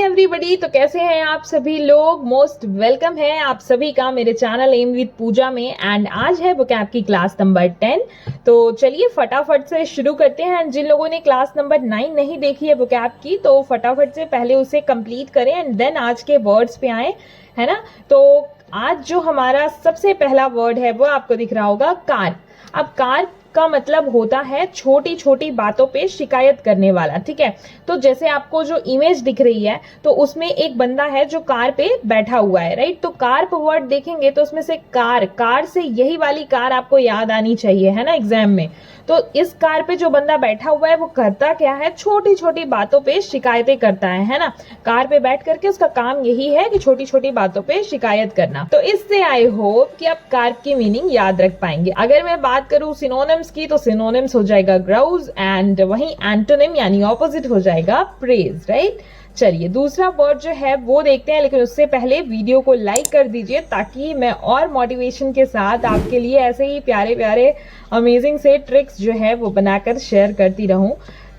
Everybody, तो कैसे हैं आप सभी लोग। मोस्ट वेलकम है आप सभी का मेरे चैनल एम विद पूजा में। एंड आज है वोकैब की क्लास नंबर 10। तो चलिए फटाफट से शुरू करते हैं। जिन लोगों ने क्लास नंबर 9 नहीं देखी है वोकैब की, तो फटाफट से पहले उसे कंप्लीट करें एंड देन आज के वर्ड्स पे आए, है ना। तो आज जो हमारा सबसे पहला वर्ड है वो आपको दिख रहा होगा, कार। अब कार का मतलब होता है छोटी छोटी बातों पे शिकायत करने वाला, ठीक है। तो जैसे आपको जो इमेज दिख रही है, तो उसमें एक बंदा है जो कार पे बैठा हुआ है, राइट। तो कार पे वर्ड देखेंगे तो उसमें से कार से यही वाली कार आपको याद आनी चाहिए, है ना, एग्जाम में। तो इस कार पे जो बंदा बैठा हुआ है वो करता क्या है, छोटी छोटी बातों पे शिकायतें करता है ना। कार पे बैठ करके उसका काम यही है कि छोटी छोटी बातों पे शिकायत करना। तो इससे आई होप कि आप कार की मीनिंग याद रख पाएंगे। अगर मैं बात करूं सिनोनिम्स की, तो सिनोनिम्स हो जाएगा ग्राउज एंड वहीं एंटोनिम यानी ऑपोजिट हो जाएगा प्रेज, राइट। चलिए दूसरा वर्ड जो है वो देखते हैं, लेकिन उससे पहले वीडियो को लाइक कर दीजिए ताकि मैं और मोटिवेशन के साथ आपके लिए ऐसे ही प्यारे प्यारे अमेजिंग से ट्रिक्स जो है वो बनाकर शेयर करती रहूं।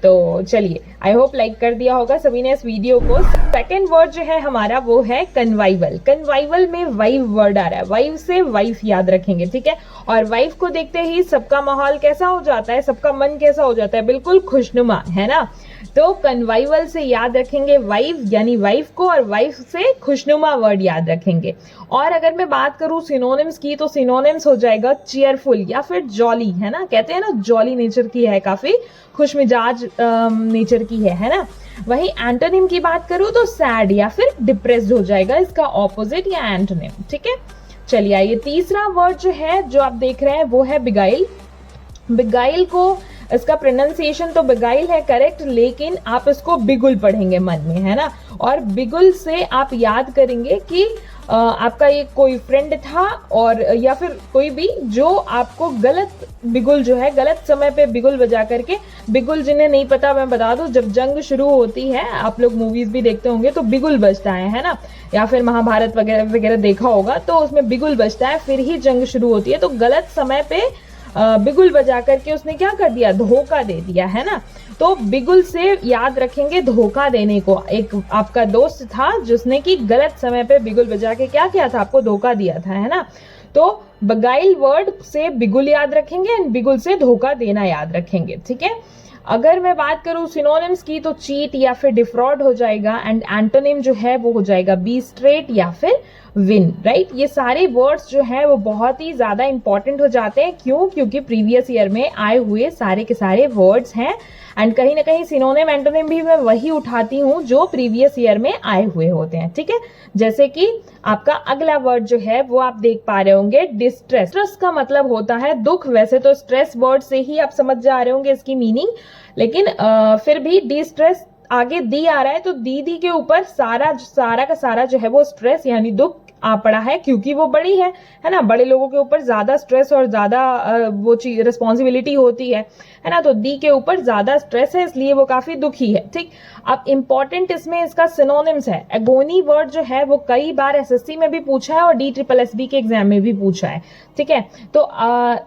तो चलिए, आई होप लाइक कर दिया होगा सभी ने इस वीडियो को। सेकेंड वर्ड जो है हमारा वो है कन्वाइवल। कन्वाइवल में वाइव वर्ड आ रहा है, वाइव से वाइफ याद रखेंगे, ठीक है। और वाइफ को देखते ही सबका माहौल कैसा हो जाता है, सबका मन कैसा हो जाता है, बिल्कुल खुशनुमा, है ना। तो कन्वाइवल से याद रखेंगे वाइफ यानी वाइफ को, और वाइफ से खुशनुमा वर्ड याद रखेंगे। और अगर मैं बात करूं सिनोनिम्स की, तो सिनोनिम्स हो जाएगा चीयरफुल या फिर जॉली, है ना। कहते हैं ना जॉली नेचर की है, काफी खुशमिजाज नेचर की है ना। वहीं एंटोनिम की बात करूं तो सैड या फिर डिप्रेस्ड हो जाएगा, इसका ऑपोजिट या एंटोनिम, ठीक है। चलिए आइए तीसरा वर्ड जो है जो आप देख रहे हैं वो है बिगाइल। बिगाइल को इसका प्रोनाउंसिएशन तो बिगाइल है करेक्ट, लेकिन आप इसको बिगुल पढ़ेंगे मन में, है ना। और बिगुल से आप याद करेंगे कि आपका ये कोई फ्रेंड था और या फिर कोई भी जो आपको गलत बिगुल जो है, गलत समय पे बिगुल बजा करके, बिगुल जिन्हें नहीं पता मैं बता दूं, जब जंग शुरू होती है, आप लोग मूवीज भी देखते होंगे तो बिगुल बजता है ना। या फिर महाभारत वगैरह वगैरह देखा होगा तो उसमें बिगुल बजता है, फिर ही जंग शुरू होती है। तो गलत समय पे बिगुल बजा करके उसने क्या कर दिया, धोखा दे दिया, है ना। तो बिगुल से याद रखेंगे धोखा देने को। एक आपका दोस्त था जिसने कि गलत समय पे बिगुल बजा के क्या किया था, आपको धोखा दिया था, है ना। तो बगाइल वर्ड से बिगुल याद रखेंगे एंड बिगुल से धोखा देना याद रखेंगे, ठीक है। अगर मैं बात करूं सिनोनिम्स की, तो चीट या फिर डिफ्रॉड हो जाएगा एंड एंटोनिम जो है वो हो जाएगा बी स्ट्रेट या फिर विन, राइट। ये सारे वर्ड्स जो हैं वो बहुत ही ज्यादा इंपॉर्टेंट हो जाते हैं। क्यों? क्योंकि प्रीवियस ईयर में आए हुए सारे के सारे वर्ड्स हैं एंड कहीं ना कहीं सिनोनिम एंटोनिम भी मैं वही उठाती हूँ जो प्रीवियस ईयर में आए हुए होते हैं, ठीक है। जैसे कि आपका अगला वर्ड जो है वो आप देख पा रहे होंगे, डिस्ट्रेस। स्ट्रेस का मतलब होता है दुख। वैसे तो स्ट्रेस वर्ड से ही आप समझ जा रहे होंगे इसकी मीनिंग, लेकिन फिर भी डिस्ट्रेस आगे दी आ रहा है, तो दीदी के ऊपर सारा का सारा जो है वो स्ट्रेस यानी दुख आ पड़ा है, क्योंकि वो बड़ी है ना। बड़े लोगों के ऊपर ज्यादा स्ट्रेस और ज्यादा वो चीज रिस्पॉन्सिबिलिटी होती है ना। तो दी के ऊपर ज्यादा स्ट्रेस है, इसलिए वो काफी दुखी है, ठीक। अब इंपॉर्टेंट इसमें इसका सिनोनिम्स है। एगोनी वर्ड जो है वो कई बार एसएससी में भी पूछा है और DSSB के एग्जाम में भी पूछा है, ठीक है। तो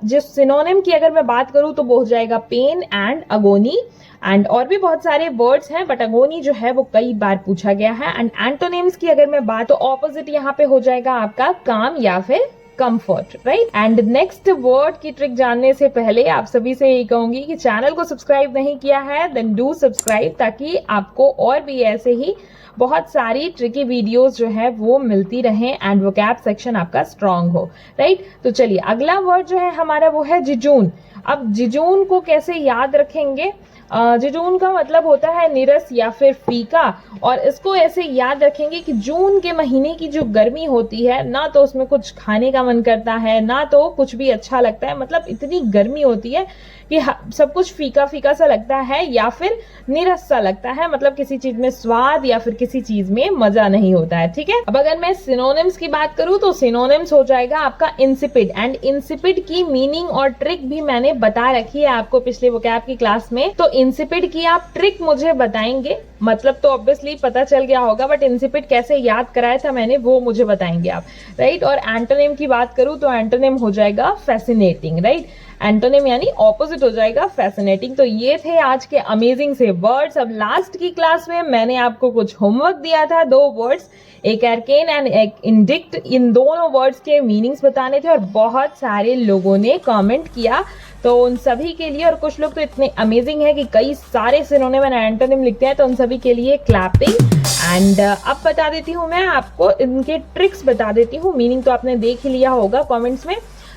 जिस सिनोनिम की अगर मैं बात करूं तो वो हो जाएगा पेन एंड अगोनी। एंड और भी बहुत सारे वर्ड्स हैं, बट अगोनी जो है वो कई बार पूछा गया है। एंड एंटोनिम्स की अगर मैं बात, तो ऑपोजिट यहाँ पे हो जाएगा आपका काम या फिर comfort, right. And next word की ट्रिक जानने से पहले आप सभी से यही कहूंगी कि चैनल को सब्सक्राइब नहीं किया है देन डू सब्सक्राइब, ताकि आपको और भी ऐसे ही बहुत सारी ट्रिकी वीडियोस जो है वो मिलती रहें एंड वोकैब सेक्शन आपका स्ट्रांग हो, राइट। तो चलिए अगला वर्ड जो है हमारा वो है जिजून। अब जिजून को कैसे याद रखेंगे? जिजून का मतलब होता है निरस या फिर फीका, और इसको ऐसे याद रखेंगे कि जून के महीने की जो गर्मी होती है ना, तो उसमें कुछ खाने का मन करता है ना, तो कुछ भी अच्छा लगता है। मतलब इतनी गर्मी होती है कि सब कुछ फीका फीका सा लगता है या फिर निरस सा लगता है, मतलब किसी चीज में स्वाद या फिर किसी चीज में मजा नहीं होता है, ठीक है। अब अगर मैं सिनोनिम्स की बात करूं तो सिनोनिम्स हो जाएगा आपका इंसिपिड। एंड इंसिपिड की मीनिंग और ट्रिक भी मैंने बता रखी है आपको पिछले वोकैब की क्लास में। तो इंसिपिड की आप ट्रिक मुझे बताएंगे, मतलब तो ऑब्वियसली पता चल गया होगा, बट इंसिपिड कैसे याद कराया था मैंने वो मुझे बताएंगे आप, राइट। और एंटोनिम की बात करूं तो एंटोनिम हो जाएगा फैसिनेटिंग, राइट। एंटोनिम यानी ऑपोजिट हो जाएगा फैसिनेटिंग। तो ये थे आज के अमेजिंग से वर्ड्स। अब लास्ट की क्लास में मैंने आपको कुछ होमवर्क दिया था, 2 वर्ड्स, एक एर्केन एंड एक इंडिक्ट। इन दोनों वर्ड्स के मीनिंग्स बताने थे और बहुत सारे लोगों ने कमेंट किया, तो उन सभी के लिए, और कुछ लोग तो इतने अमेजिंग है कि कई सारे सिनोनिम एंड एंटोनिम लिखते हैं, तो उन सभी के लिए क्लैपिंग। एंड अब बता देती हूँ मैं आपको इनके ट्रिक्स बता देती हूँ। मीनिंग तो आपने देख ही लिया होगा कमेंट्स में।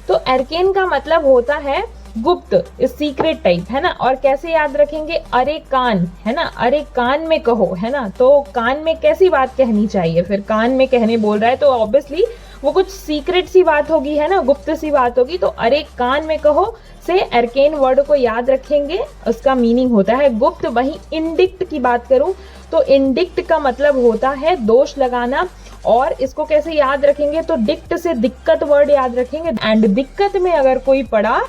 तो एर्केन का मतलब होता है गुप्त, सीक्रेट टाइप, है ना। और कैसे याद रखेंगे, अरे कान, है ना, अरे कान में कहो, है ना। तो कान में कैसी बात कहनी चाहिए, फिर कान में कहने बोल रहा है तो ऑब्वियसली वो कुछ सीक्रेट सी बात होगी, है ना, गुप्त सी बात होगी। तो अरे कान में कहो से एर्केन वर्ड को याद रखेंगे, उसका मीनिंग होता है गुप्त। वहीं इंडिक्ट की बात करूं तो इंडिक्ट का मतलब होता है दोष लगाना। और इसको कैसे याद रखेंगे, तो डिक्ट से दिक्कत वर्ड याद रखेंगे। एंड दिक्कत में अगर कोई पड़ा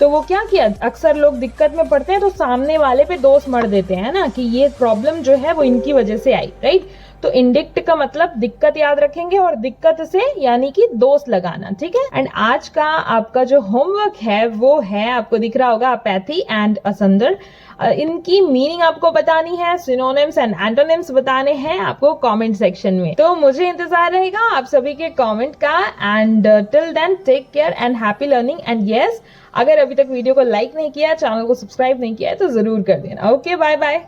तो वो क्या किया, अक्सर लोग दिक्कत में पड़ते हैं तो सामने वाले पे दोष मढ़ देते हैं ना, कि ये प्रॉब्लम जो है वो इनकी वजह से आई, राइट। तो इंडिक्ट का मतलब दिक्कत याद रखेंगे, और दिक्कत से यानी कि दोष लगाना, ठीक है। एंड आज का आपका जो होमवर्क है वो है, आपको दिख रहा होगा, अपैथी एंड असंदर। इनकी मीनिंग आपको बतानी है, सिनोनिम्स एंड एंटोनिम्स बताने हैं आपको कमेंट सेक्शन में। तो मुझे इंतजार रहेगा आप सभी के कमेंट का। And till then take care and happy learning. And yes, अगर अभी तक वीडियो को लाइक नहीं किया, चैनल को सब्सक्राइब नहीं किया है तो जरूर कर देना। Okay, bye bye.